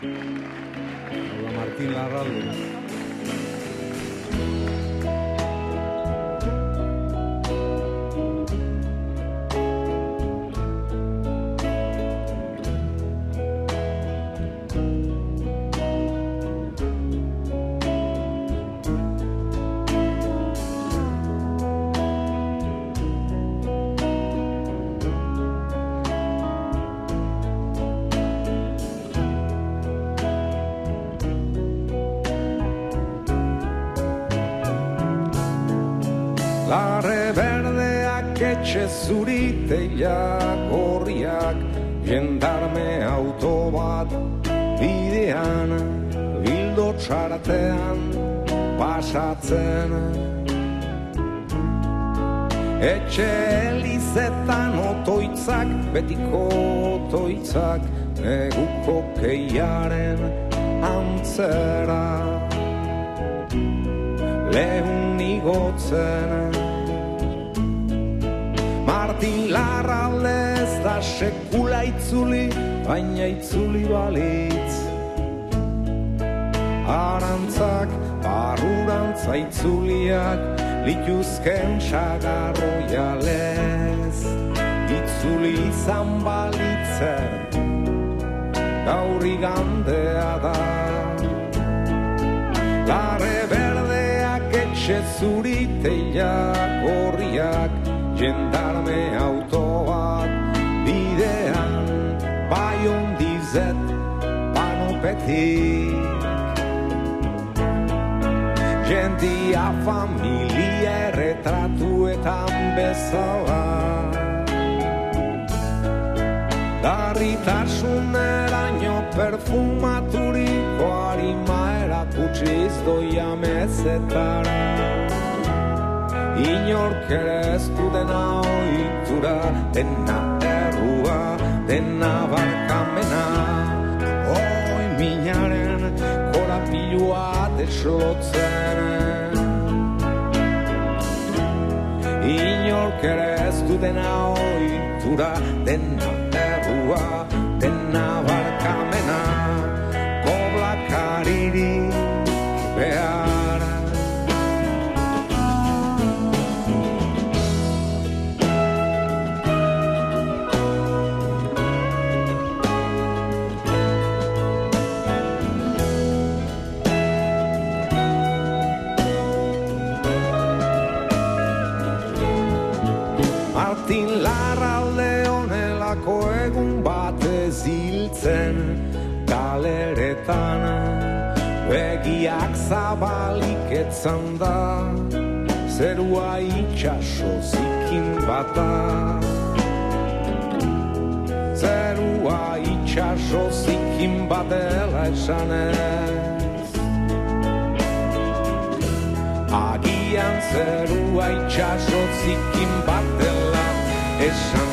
Hola, Martin Larralde. Larre berdeak etxe zuriteilak gorriak, jendarme auto bat bidean, bildo txartean pasatzen. Etxe elizetan otoitzak, betiko otoitzak, neguko keiaren antzera. Lehun igotzen Martin Larralde ez da sekula itzuli, baina itzuli balitz. Arantzak, barrurantza itzuliak, lituzken sagarroialez. Itzuli izan balitzen, gaur igandea da. Larre berdeak etxe zuriteilak gorriak, jendarme auto bat bidean, bai ondizet panopetik. Jendia familia erretratuetan bezala, larritasuneraino perfumaturiko harima erakutsiz doia mezetara. Inork ere ez du dena ohitura, dena errua, dena barkamena. Oi minaren korapilua deslotzen. Inork ere ez du dena ohitura, dena errua, dena barkamena. Koblakaririk behar. Martin Larralde honelako egun batez hiltzen, galeretan begiak zabalik etzan da, zerua itxaso zikin bata. Zerua itxaso zikin batela esanez, agian zerua itxaso zikin batela esan